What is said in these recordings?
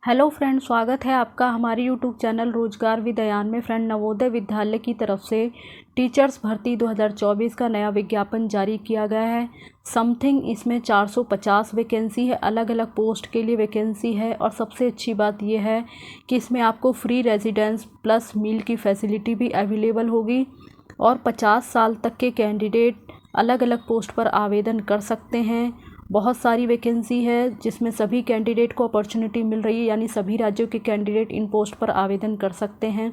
Hello friend, स्वागत है आपका हमारे यूट्यूब चैनल रोजगार विदयान में। फ्रेंड, नवोदय विद्यालय की तरफ से टीचर्स भर्ती 2024 का नया विज्ञापन जारी किया गया है। समथिंग इसमें 450 वैकेंसी है, अलग अलग पोस्ट के लिए वैकेंसी है। और सबसे अच्छी बात यह है कि इसमें आपको फ्री रेजिडेंस प्लस मील की फैसिलिटी भी अवेलेबल होगी। और 50 साल तक के कैंडिडेट अलग अलग पोस्ट पर आवेदन कर सकते हैं। बहुत सारी वैकेंसी है जिसमें सभी कैंडिडेट को अपॉर्चुनिटी मिल रही है, यानी सभी राज्यों के कैंडिडेट इन पोस्ट पर आवेदन कर सकते हैं।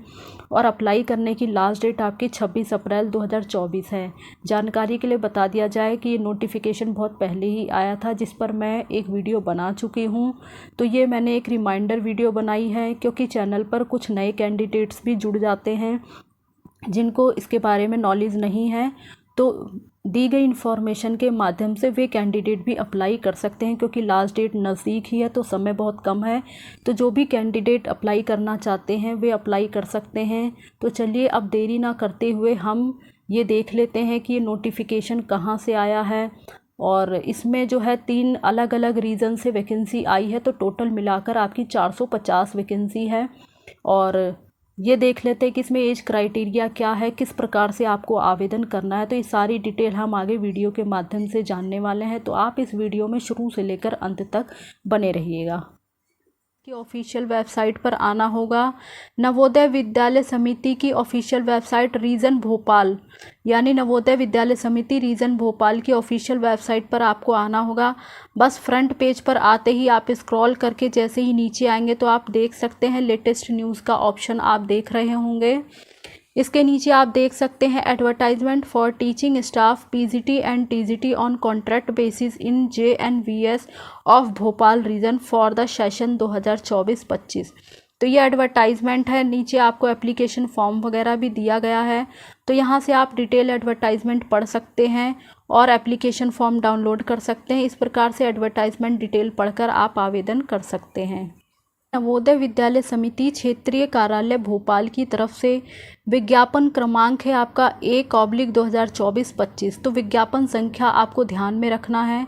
और अप्लाई करने की लास्ट डेट आपकी 26 अप्रैल 2024 है। जानकारी के लिए बता दिया जाए कि ये नोटिफिकेशन बहुत पहले ही आया था, जिस पर मैं एक वीडियो बना चुकी हूँ। तो ये मैंने एक रिमाइंडर वीडियो बनाई है, क्योंकि चैनल पर कुछ नए कैंडिडेट्स भी जुड़ जाते हैं जिनको इसके बारे में नॉलेज नहीं है। तो दी गई इन्फॉर्मेशन के माध्यम से वे कैंडिडेट भी अप्लाई कर सकते हैं, क्योंकि लास्ट डेट नज़दीक ही है तो समय बहुत कम है। तो जो भी कैंडिडेट अप्लाई करना चाहते हैं वे अप्लाई कर सकते हैं। तो चलिए अब देरी ना करते हुए हम ये देख लेते हैं कि ये नोटिफिकेशन कहाँ से आया है। और इसमें जो है 3 अलग अलग रीज़न से वैकेंसी आई है, तो टोटल मिलाकर आपकी 450 वैकेंसी है। और ये देख लेते हैं कि इसमें एज क्राइटेरिया क्या है, किस प्रकार से आपको आवेदन करना है। तो ये सारी डिटेल हम आगे वीडियो के माध्यम से जानने वाले हैं, तो आप इस वीडियो में शुरू से लेकर अंत तक बने रहिएगा। की ऑफिशियल वेबसाइट पर आना होगा। नवोदय विद्यालय समिति की ऑफिशियल वेबसाइट रीजन भोपाल, यानी नवोदय विद्यालय समिति रीजन भोपाल की ऑफिशियल वेबसाइट पर आपको आना होगा। बस फ्रंट पेज पर आते ही आप स्क्रॉल करके जैसे ही नीचे आएंगे तो आप देख सकते हैं लेटेस्ट न्यूज़ का ऑप्शन आप देख रहे होंगे। इसके नीचे आप देख सकते हैं advertisement for teaching staff PGT and TGT on contract basis in JNVs of Bhopal region for the session 2024-25। तो ये एडवर्टाइजमेंट है। नीचे आपको एप्लीकेशन फॉर्म वगैरह भी दिया गया है, तो यहाँ से आप डिटेल एडवर्टाइजमेंट पढ़ सकते हैं और एप्लीकेशन फॉर्म डाउनलोड कर सकते हैं। इस प्रकार से एडवर्टाइजमेंट डिटेल पढ़कर आप आवेदन कर सकते हैं। नवोदय विद्यालय समिति क्षेत्रीय कार्यालय भोपाल की तरफ से विज्ञापन क्रमांक है आपका 1/2024-25। तो विज्ञापन संख्या आपको ध्यान में रखना है।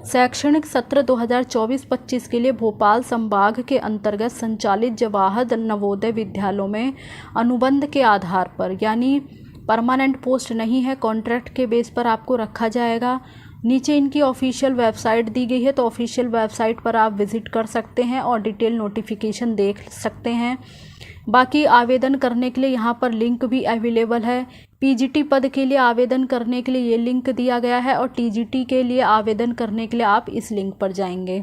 शैक्षणिक सत्र 2024-25 के लिए भोपाल संभाग के अंतर्गत संचालित जवाहर नवोदय विद्यालयों में अनुबंध के आधार पर, यानी परमानेंट पोस्ट नहीं है, कॉन्ट्रैक्ट के बेस पर आपको रखा जाएगा। नीचे इनकी ऑफिशियल वेबसाइट दी गई है, तो ऑफिशियल वेबसाइट पर आप विज़िट कर सकते हैं और डिटेल नोटिफिकेशन देख सकते हैं। बाकी आवेदन करने के लिए यहाँ पर लिंक भी अवेलेबल है। पीजीटी पद के लिए आवेदन करने के लिए ये लिंक दिया गया है, और टीजीटी के लिए आवेदन करने के लिए आप इस लिंक पर जाएंगे।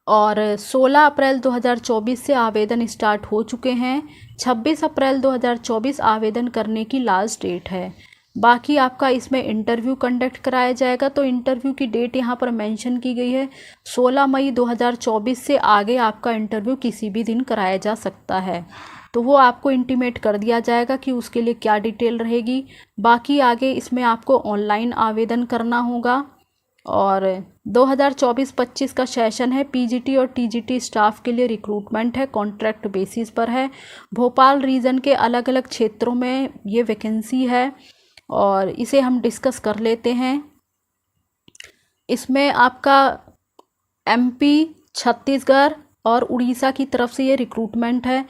और 16 अप्रैल 2024 से आवेदन स्टार्ट हो चुके हैं। 26 अप्रैल 2024 आवेदन करने की लास्ट डेट है। बाकी आपका इसमें इंटरव्यू कंडक्ट कराया जाएगा, तो इंटरव्यू की डेट यहाँ पर मेंशन की गई है 16 मई 2024। से आगे आपका इंटरव्यू किसी भी दिन कराया जा सकता है, तो वो आपको इंटीमेट कर दिया जाएगा कि उसके लिए क्या डिटेल रहेगी। बाकी आगे इसमें आपको ऑनलाइन आवेदन करना होगा। और 2024-25 का सेशन है। पीजीटी और टीजीटी स्टाफ के लिए रिक्रूटमेंट है, कॉन्ट्रैक्ट बेसिस पर है। भोपाल रीजन के अलग अलग क्षेत्रों में ये वैकेंसी है, और इसे हम डिस्कस कर लेते हैं। इसमें आपका एमपी, छत्तीसगढ़ और उड़ीसा की तरफ से ये रिक्रूटमेंट है।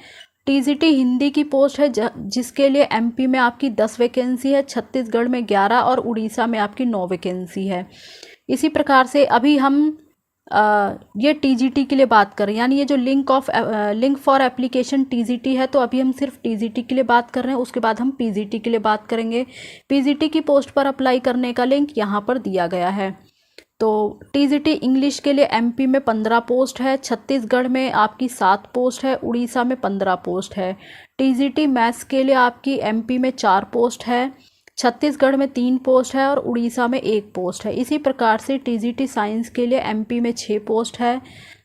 टीजीटी हिंदी की पोस्ट है, जिसके लिए एमपी में आपकी 10 वैकेंसी है, छत्तीसगढ़ में 11 और उड़ीसा में आपकी 9 वैकेंसी है। इसी प्रकार से अभी हम ये टीजीटी के लिए बात करें, यानी ये जो लिंक फॉर एप्लीकेशन टीजीटी है, तो अभी हम सिर्फ टीजीटी के लिए बात कर रहे हैं। उसके बाद हम पीजीटी के लिए बात करेंगे। पीजीटी की पोस्ट पर अप्लाई करने का लिंक यहाँ पर दिया गया है। तो टीजीटी इंग्लिश के लिए एमपी में 15 पोस्ट है, छत्तीसगढ़ में आपकी 7 पोस्ट है, उड़ीसा में 15 पोस्ट है। टीजीटी मैथ्स के लिए आपकी एमपी में 4 पोस्ट है, छत्तीसगढ़ में 3 पोस्ट है और उड़ीसा में 1 पोस्ट है। इसी प्रकार से टीजीटी साइंस के लिए एमपी में 6 पोस्ट है,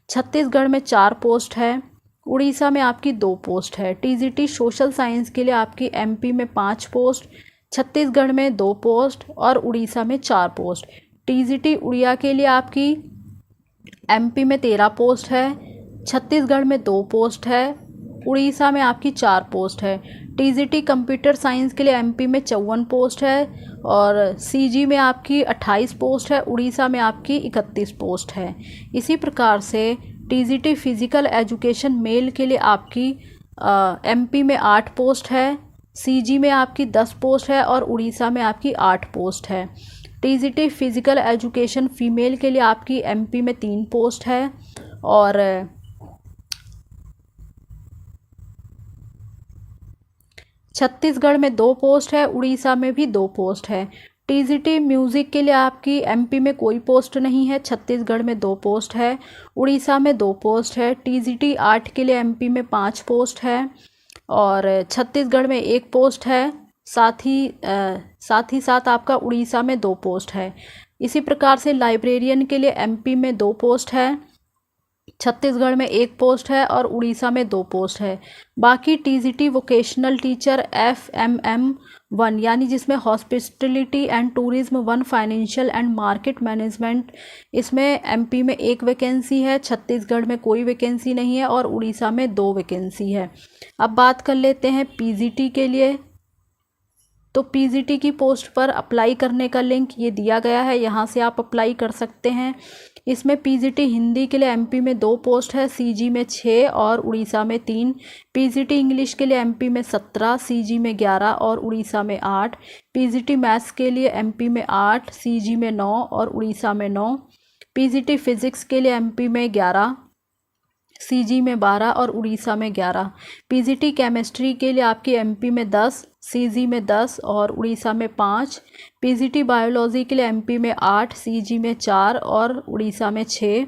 छत्तीसगढ़ में 4 पोस्ट है, उड़ीसा में आपकी 2 पोस्ट है। टीजीटी सोशल साइंस के लिए आपकी एमपी में 5 पोस्ट, छत्तीसगढ़ में 2 पोस्ट और उड़ीसा में 4 पोस्ट। टीजीटी उड़िया के लिए आपकी एमपी में 13 पोस्ट है, छत्तीसगढ़ में 2 पोस्ट है, उड़ीसा में आपकी 4 पोस्ट है। टीजीटी कंप्यूटर साइंस के लिए एमपी में 54 पोस्ट है और सीजी में आपकी 28 पोस्ट है, उड़ीसा में आपकी 31 पोस्ट है। इसी प्रकार से टीजीटी फिजिकल एजुकेशन मेल के लिए आपकी एमपी में 8 पोस्ट है, सीजी में आपकी 10 पोस्ट है और उड़ीसा में आपकी 8 पोस्ट है। टीजीटी फिजिकल एजुकेशन फीमेल के लिए आपकी एमपी में 3 पोस्ट है और छत्तीसगढ़ में 2 पोस्ट है, उड़ीसा में भी 2 पोस्ट है। टीजीटी म्यूज़िक के लिए आपकी एमपी में कोई पोस्ट नहीं है, छत्तीसगढ़ में 2 पोस्ट है, उड़ीसा में 2 पोस्ट है। टीजीटी आर्ट के लिए एमपी में 5 पोस्ट है और छत्तीसगढ़ में 1 पोस्ट है, साथ ही साथ आपका उड़ीसा में 2 पोस्ट है। इसी प्रकार से लाइब्रेरियन के लिए एमपी में 2 पोस्ट है, छत्तीसगढ़ में 1 पोस्ट है और उड़ीसा में 2 पोस्ट है। बाकी टीजीटी वोकेशनल टीचर FMM 1 यानी जिसमें hospitality and tourism 1, financial and market management, इसमें एमपी में 1 वैकेंसी है, छत्तीसगढ़ में कोई वैकेंसी नहीं है और उड़ीसा में 2 वैकेंसी है। अब बात कर लेते हैं पीजीटी के लिए। तो पीजीटी की पोस्ट पर अप्लाई करने का लिंक ये दिया गया है, यहाँ से आप अप्लाई कर सकते हैं। इसमें पीजीटी हिंदी के लिए एमपी में 2 पोस्ट है, सीजी में 6 और उड़ीसा में 3। पीजीटी इंग्लिश के लिए एमपी में 17, सीजी में 11 और उड़ीसा में 8। पीजीटी मैथ्स के लिए एमपी में 8, सीजी में 9 और उड़ीसा में 9। पीजीटी फिजिक्स के लिए एमपी में 11, सीजी में 12 और उड़ीसा में 11। पीजीटी केमिस्ट्री के लिए आपकी एमपी में 10, सीजी में 10 और उड़ीसा में 5। पीजीटी बायोलॉजी के लिए एमपी में 8, सीजी में 4 और उड़ीसा में 6।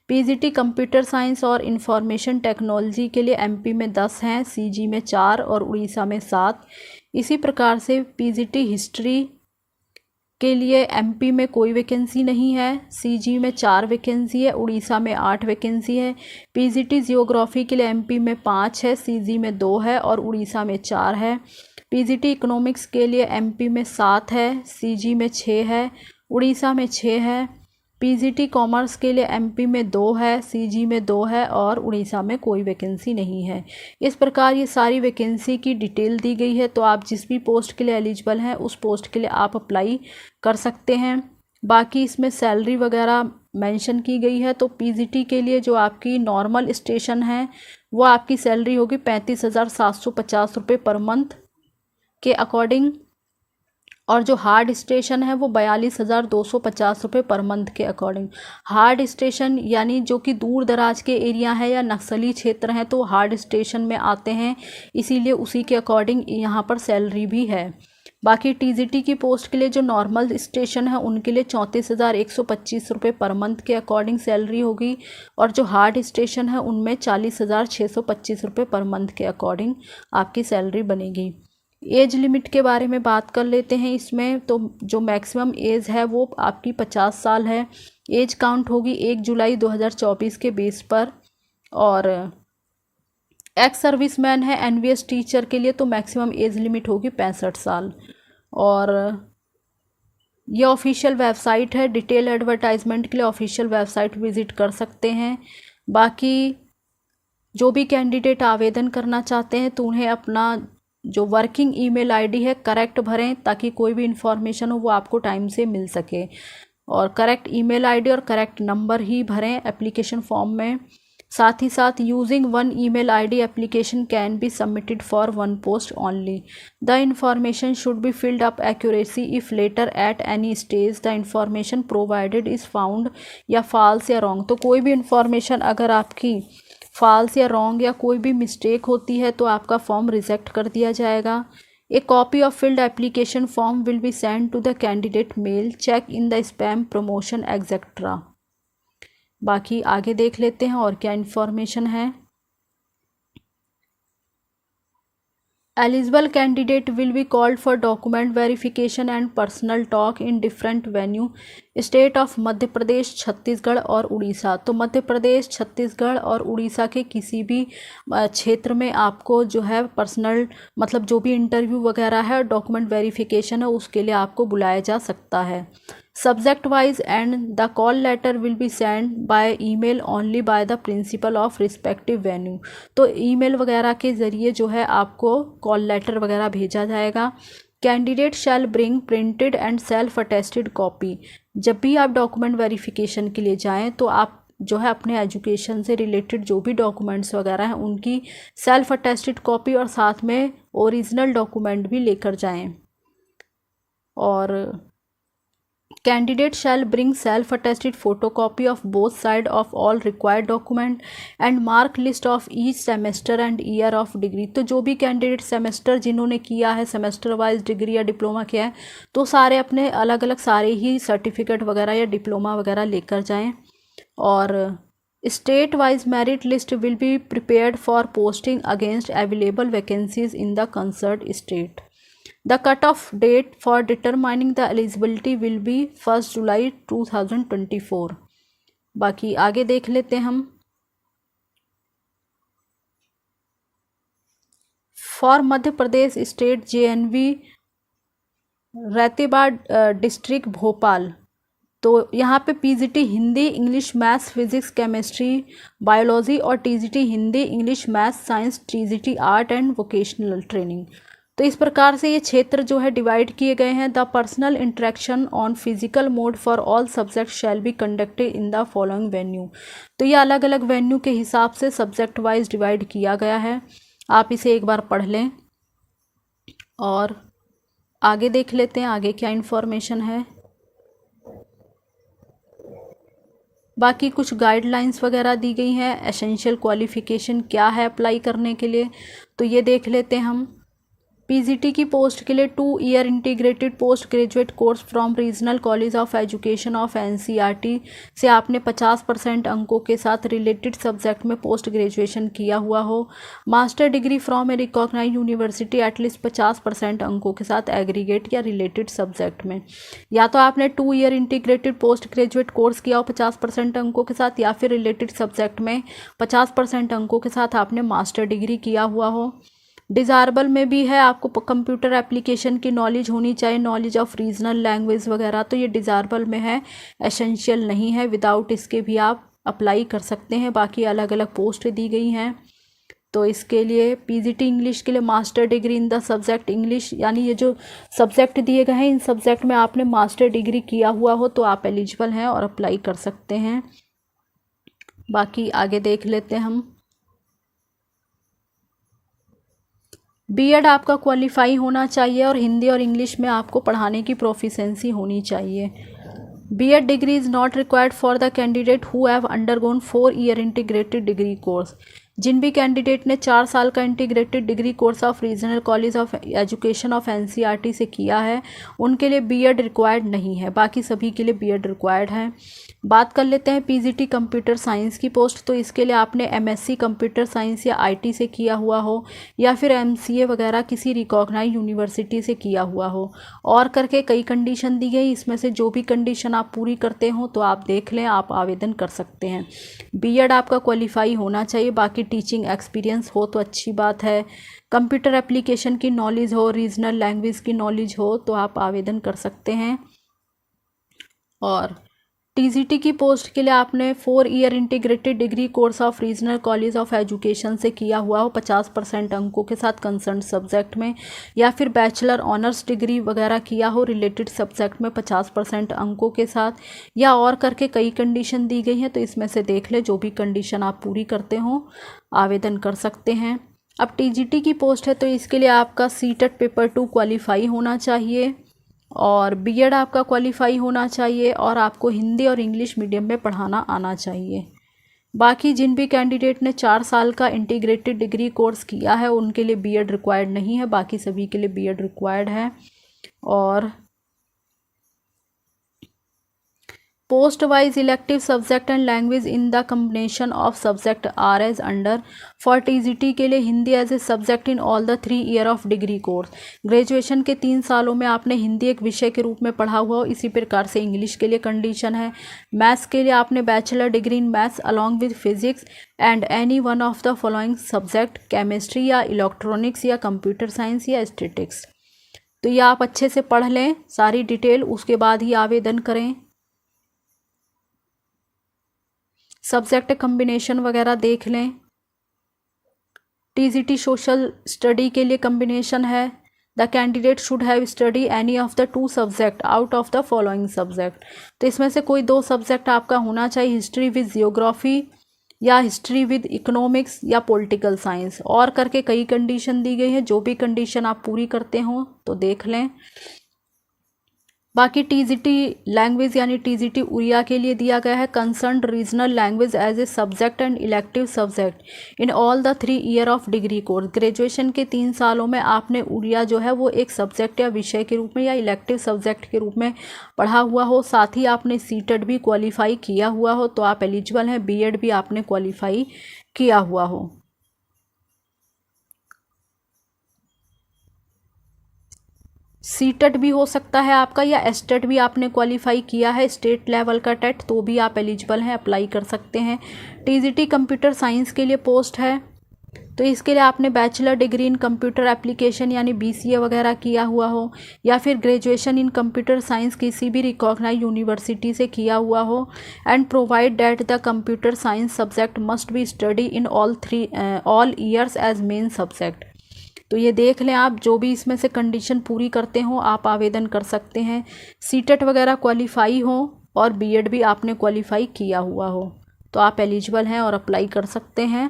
पीजीटी कंप्यूटर साइंस और इंफॉर्मेशन टेक्नोलॉजी के लिए एमपी में 10 हैं, सीजी में 4 और उड़ीसा में 7। इसी प्रकार से पीजीटी हिस्ट्री के लिए एमपी में कोई वैकेंसी नहीं है, सीजी में 4 वैकेंसी है, उड़ीसा में 8 वैकेंसी है। पीजीटी जियोग्राफी के लिए एमपी में 5 है, सीजी में 2 है और उड़ीसा में 4 है। पीजीटी इकोनॉमिक्स के लिए एमपी में 7 है, सीजी में 6 है, उड़ीसा में 6 है। पीजीटी कॉमर्स के लिए एमपी में 2 है, सीजी में 2 है और उड़ीसा में कोई वैकेंसी नहीं है। इस प्रकार ये सारी वैकेंसी की डिटेल दी गई है, तो आप जिस भी पोस्ट के लिए एलिजिबल हैं उस पोस्ट के लिए आप अप्लाई कर सकते हैं। बाकी इसमें सैलरी वगैरह मेंशन की गई है। तो पीजीटी के लिए जो आपकी नॉर्मल स्टेशन है वो आपकी सैलरी होगी 35,750 रुपये पर मंथ के अकॉर्डिंग, और जो हार्ड स्टेशन है वो 42,250 रुपये पर मंथ के अकॉर्डिंग। हार्ड स्टेशन यानी जो कि दूर दराज के एरिया है या नक्सली क्षेत्र हैं तो हार्ड स्टेशन में आते हैं, इसीलिए उसी के अकॉर्डिंग यहाँ पर सैलरी भी है। बाकी टीजीटी की पोस्ट के लिए जो नॉर्मल स्टेशन है उनके लिए 34,125 रुपये पर मंथ के अकॉर्डिंग सैलरी होगी, और जो हार्ड स्टेशन है उनमें 40,625 रुपये पर मंथ के अकॉर्डिंग आपकी सैलरी बनेगी। एज लिमिट के बारे में बात कर लेते हैं इसमें। तो जो मैक्सिमम एज है वो आपकी 50 साल है। एज काउंट होगी 1 जुलाई 2024 के बेस पर, और एक्स सर्विसमैन है एनवीएस टीचर के लिए तो मैक्सिमम एज लिमिट होगी 65 साल। और ये ऑफिशियल वेबसाइट है, डिटेल एडवर्टाइजमेंट के लिए ऑफिशियल वेबसाइट विजिट कर सकते हैं। बाकी जो भी कैंडिडेट आवेदन करना चाहते हैं तो उन्हें अपना जो वर्किंग ईमेल आईडी है करेक्ट भरें, ताकि कोई भी इंफॉर्मेशन हो वो आपको टाइम से मिल सके, और करेक्ट ईमेल आईडी और करेक्ट नंबर ही भरें एप्लीकेशन फॉर्म में। साथ ही साथ using one email ID application can be submitted for one post only. The information should be filled up accuracy if later at any stage the information provided is found या false या wrong. तो कोई भी information अगर आपकी false या wrong या कोई भी मिस्टेक होती है तो आपका फॉर्म रिजेक्ट कर दिया जाएगा। A copy of filled application form will be send to the candidate mail, check in the spam, promotion etcetera. बाकी आगे देख लेते हैं और क्या इन्फॉर्मेशन है। Eligible candidate will be called for document verification and personal talk in different venue state of Madhya Pradesh, Chhattisgarh और उड़ीसा। तो मध्य प्रदेश, छत्तीसगढ़ और उड़ीसा के किसी भी क्षेत्र में आपको जो है पर्सनल मतलब जो भी इंटरव्यू वगैरह है डॉक्यूमेंट वेरिफिकेशन है उसके लिए आपको बुलाया जा सकता है। Subject wise and the call letter will be send by email only by the principal of respective venue. तो ईमेल वगैरह के ज़रिए जो है आपको कॉल लेटर वगैरह भेजा जाएगा। Candidate shell bring printed and self attested copy. जब भी आप डॉक्यूमेंट वेरिफिकेशन के लिए जाएं तो आप जो है अपने एजुकेशन से रिलेटेड जो भी डॉक्यूमेंट्स वगैरह हैं उनकी सेल्फ अटेस्टेड कॉपी और साथ में ओरिजिनल डॉक्यूमेंट भी लेकर जाएं। और candidate shell bring self attested photocopy of both side of all required document and mark list of each semester and year of degree. तो जो भी कैंडिडेट सेमेस्टर जिन्होंने किया है, सेमेस्टर वाइज डिग्री या डिप्लोमा किया है, तो सारे अपने अलग अलग सारे ही सर्टिफिकेट वगैरह या डिप्लोमा वगैरह लेकर जाएं। और state wise merit list will be prepared for posting against available vacancies in the concerned state. The cut-off date for determining the eligibility will be 1 July 2024। बाकी आगे देख लेते हैं हम। For Madhya Pradesh state JNV Ratibad district Bhopal, तो यहाँ पे PGT Hindi, English, maths, physics, chemistry, biology और TGT Hindi, English, maths, science, TGT art and vocational training. तो इस प्रकार से ये क्षेत्र जो है डिवाइड किए गए हैं। The personal interaction on physical mode for all subject shall be conducted in the following venue. तो ये अलग अलग वेन्यू के हिसाब से सब्जेक्ट वाइज डिवाइड किया गया है। आप इसे एक बार पढ़ लें और आगे देख लेते हैं आगे क्या इन्फॉर्मेशन है। बाकी कुछ गाइडलाइंस वगैरह दी गई हैं। एसेंशियल क्वालिफिकेशन क्या है अप्लाई करने के लिए, तो ये देख लेते हैं हम। PGT की पोस्ट के लिए 2 year integrated post graduate course from regional college of education of NCERT से आपने 50% अंकों के साथ रिलेटेड सब्जेक्ट में पोस्ट ग्रेजुएशन किया हुआ हो। Master degree from a recognised university at least 50% अंकों के साथ एग्रीगेट या रिलेटेड सब्जेक्ट में। या तो आपने 2 year integrated post graduate course किया हो 50% अंकों के साथ, या फिर रिलेटेड सब्जेक्ट में 50% अंकों के साथ आपने मास्टर डिग्री किया हुआ हो। डिज़ायरेबल में भी है आपको कंप्यूटर एप्लीकेशन की नॉलेज होनी चाहिए, नॉलेज ऑफ रीजनल लैंग्वेज वगैरह, तो ये डिज़ायरेबल में है, एसेंशियल नहीं है। विदाउट इसके भी आप अप्लाई कर सकते हैं। बाकी अलग अलग पोस्ट दी गई हैं। तो इसके लिए PGT इंग्लिश के लिए master degree in the subject English, यानी ये जो सब्जेक्ट दिए गए हैं इन सब्जेक्ट में आपने मास्टर डिग्री किया हुआ हो तो आप एलिजिबल हैं और अप्लाई कर सकते हैं। बाकी आगे देख लेते हैं हम। B.Ed आपका क्वालिफाई होना चाहिए और हिंदी और इंग्लिश में आपको पढ़ाने की प्रोफिशेंसी होनी चाहिए। B.Ed degree is not required for the candidate who have undergone 4 year integrated degree course. जिन भी कैंडिडेट ने 4 साल का integrated degree course of regional college of education of NCERT से किया है उनके लिए B.Ed रिक्वायर्ड नहीं है। बाकी सभी के लिए B.Ed रिक्वायर्ड है। बात कर लेते हैं PGT कंप्यूटर साइंस की पोस्ट, तो इसके लिए आपने MSc कंप्यूटर साइंस या IT से किया हुआ हो या फिर MCA वगैरह किसी रिकॉग्नाइज्ड यूनिवर्सिटी से किया हुआ हो। और करके कई कंडीशन दी गई, इसमें से जो भी कंडीशन आप पूरी करते हो तो आप देख लें, आप आवेदन कर सकते हैं। B.Ed आपका क्वालिफाई होना चाहिए। बाकी टीचिंग एक्सपीरियंस हो तो अच्छी बात है। कंप्यूटर एप्लीकेशन की नॉलेज हो, रीजनल लैंग्वेज की नॉलेज हो तो आप आवेदन कर सकते हैं। और TGT की पोस्ट के लिए आपने 4 year integrated degree course of regional college of education से किया हुआ हो 50% अंकों के साथ कंसर्न सब्जेक्ट में, या फिर बैचलर ऑनर्स डिग्री वगैरह किया हो रिलेटेड सब्जेक्ट में 50% अंकों के साथ, या और करके कई कंडीशन दी गई हैं। तो इसमें से देख ले, जो भी कंडीशन आप पूरी करते हो आवेदन कर सकते हैं। अब TGT की पोस्ट है तो इसके लिए आपका CTET पेपर 2 क्वालिफाई होना चाहिए और B.Ed आपका क्वालिफाई होना चाहिए और आपको हिंदी और इंग्लिश मीडियम में पढ़ाना आना चाहिए। बाकी जिन भी कैंडिडेट ने 4 साल का इंटीग्रेटेड डिग्री कोर्स किया है उनके लिए B.Ed रिक्वायर्ड नहीं है। बाकी सभी के लिए B.Ed रिक्वायर्ड है। और post wise elective subject and language in the combination of subject are as under. For TGT के लिए Hindi as a subject in all the 3 year of degree course. Graduation के 3 सालों में आपने हिंदी एक विषय के रूप में पढ़ा हुआ हो। इसी प्रकार से इंग्लिश के लिए कंडीशन है। मैथ्स के लिए आपने bachelor degree in maths along with physics and any one of the following subject, chemistry या इलेक्ट्रॉनिक्स या कंप्यूटर साइंस या स्टैटिस्टिक्स। तो ये आप अच्छे से पढ़ लें सारी डिटेल, उसके बाद ही आवेदन करें। सब्जेक्ट कम्बिनेशन वगैरह देख लें। TGT सोशल स्टडी के लिए कम्बिनेशन है, the candidate should have study any of the 2 subject out of the following subject. तो इसमें से कोई 2 सब्जेक्ट आपका होना चाहिए, हिस्ट्री विद जियोग्राफी या हिस्ट्री विद इकोनॉमिक्स या पॉलिटिकल साइंस, और करके कई कंडीशन दी गई है। जो भी कंडीशन आप पूरी करते हो तो देख लें। बाकी टीजीटी लैंग्वेज यानी टीजीटी उड़िया के लिए दिया गया है, concerned regional language as a subject and elective subject in all the 3 year of degree course. Graduation के 3 सालों में आपने उड़िया जो है वो एक सब्जेक्ट या विषय के रूप में या इलेक्टिव सब्जेक्ट के रूप में पढ़ा हुआ हो, साथ ही आपने सीटेट भी क्वालिफाई किया हुआ हो तो आप एलिजिबल हैं। बीएड भी आपने क्वालिफाई किया हुआ हो। सीटेट भी हो सकता है आपका, या एस्टेट भी आपने क्वालिफाई किया है, स्टेट लेवल का टेट, तो भी आप एलिजिबल हैं, अप्लाई कर सकते हैं। टीजीटी कंप्यूटर साइंस के लिए पोस्ट है, तो इसके लिए आपने bachelor degree in computer application यानी बीसीए वगैरह किया हुआ हो, या फिर ग्रेजुएशन इन कंप्यूटर साइंस किसी भी रिकॉग्नाइज यूनिवर्सिटी से किया हुआ हो, and provide that the computer science subject must be study in all years as main subject. तो ये देख लें आप, जो भी इसमें से कंडीशन पूरी करते हो आप आवेदन कर सकते हैं। सीटेट वगैरह क्वालिफाई हो और बीएड भी आपने क्वालिफाई किया हुआ हो तो आप एलिजिबल हैं और अप्लाई कर सकते हैं।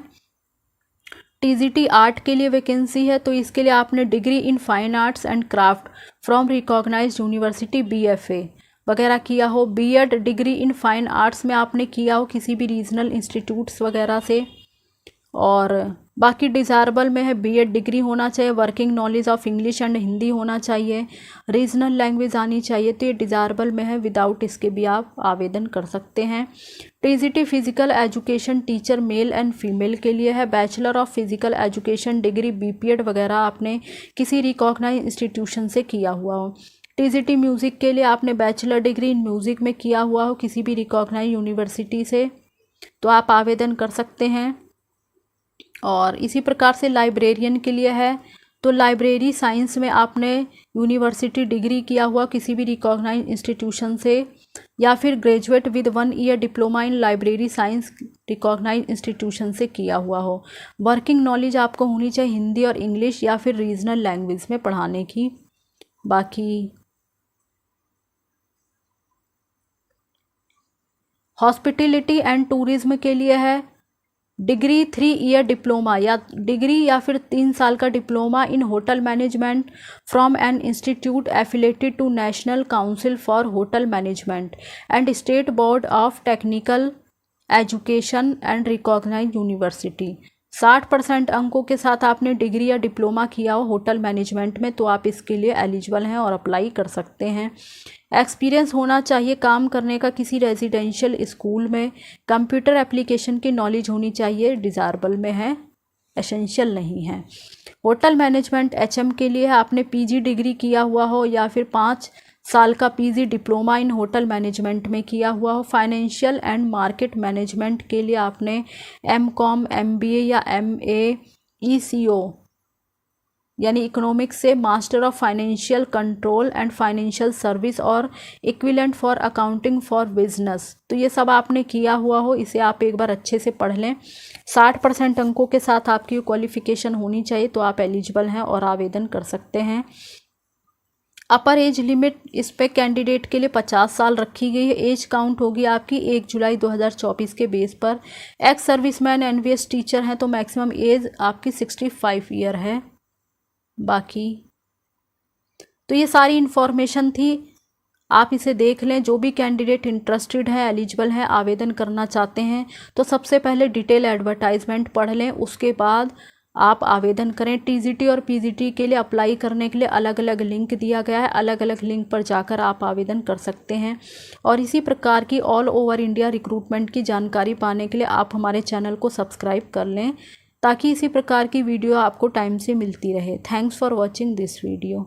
टीजीटी आर्ट के लिए वैकेंसी है, तो इसके लिए आपने degree in fine arts and craft from recognised university BFA वगैरह किया हो। BEd degree in fine arts में आपने किया हो किसी भी रीजनल इंस्टीट्यूट्स वगैरह से। और बाकी डिज़ायरेबल में है बीएड डिग्री होना चाहिए, working knowledge of English and Hindi होना चाहिए, रीजनल लैंग्वेज आनी चाहिए, तो ये डिज़ायरेबल में है, विदाउट इसके भी आप आवेदन कर सकते हैं। TGT physical education teacher male and female के लिए है, bachelor of physical education degree BPEd वगैरह आपने किसी रिकॉग्नाइज इंस्टीट्यूशन से किया हुआ हो। टीजीटी म्यूज़िक के लिए आपने बैचलर डिग्री इन म्यूज़िक में किया हुआ हो किसी भी रिकॉग्नाइज यूनिवर्सिटी से, तो आप आवेदन कर सकते हैं। और इसी प्रकार से लाइब्रेरियन के लिए है, तो लाइब्रेरी साइंस में आपने यूनिवर्सिटी डिग्री किया हुआ किसी भी रिकॉग्नाइज इंस्टीट्यूशन से, या फिर graduate with 1 year diploma in library science recognise institution से किया हुआ हो। वर्किंग नॉलेज आपको होनी चाहिए हिंदी और इंग्लिश या फिर रीजनल लैंग्वेज में पढ़ाने की। बाकी हॉस्पिटलिटी एंड टूरिज्म के लिए है, डिग्री 3 ईयर डिप्लोमा या डिग्री या फिर 3 साल का diploma in hotel management from an institute affiliated to national council for hotel management and state board of technical education and recognise university. 60% अंकों के साथ आपने डिग्री या डिप्लोमा किया हो होटल मैनेजमेंट में तो आप इसके लिए एलिजिबल हैं और अप्लाई कर सकते हैं। एक्सपीरियंस होना चाहिए काम करने का किसी रेजिडेंशियल स्कूल में, कंप्यूटर एप्लीकेशन की नॉलेज होनी चाहिए, डिज़ायरेबल में है, एसेंशियल नहीं है। होटल मैनेजमेंट एचएम के लिए आपने पीजी डिग्री किया हुआ हो या फिर 5 साल का PG diploma in hotel management में किया हुआ हो। फाइनेंशियल एंड मार्केट मैनेजमेंट के लिए आपने एमकॉम एमबीए या एमए ईसीओ यानी इकोनॉमिक्स से master of financial control and financial service और equivalent for accounting for business, तो ये सब आपने किया हुआ हो, इसे आप एक बार अच्छे से पढ़ लें। 60% अंकों के साथ आपकी क्वालिफिकेशन होनी चाहिए तो आप एलिजिबल हैं और आवेदन कर सकते हैं। अपर एज लिमिट इस पे कैंडिडेट के लिए 50 साल रखी गई है। एज काउंट होगी आपकी 1 जुलाई 2024 के बेस पर। एक्स सर्विसमैन एनवीएस टीचर हैं तो मैक्सिमम एज आपकी 65 ईयर है। बाकी तो ये सारी इन्फॉर्मेशन थी, आप इसे देख लें। जो भी कैंडिडेट इंटरेस्टेड है, एलिजिबल है, आवेदन करना चाहते हैं तो सबसे पहले डिटेल एडवर्टाइजमेंट पढ़ लें, उसके बाद आप आवेदन करें। टीजीटी और पीजीटी के लिए अप्लाई करने के लिए अलग अलग लिंक दिया गया है, अलग अलग लिंक पर जाकर आप आवेदन कर सकते हैं। और इसी प्रकार की ऑल ओवर इंडिया रिक्रूटमेंट की जानकारी पाने के लिए आप हमारे चैनल को सब्सक्राइब कर लें ताकि इसी प्रकार की वीडियो आपको टाइम से मिलती रहे। Thanks for watching this video.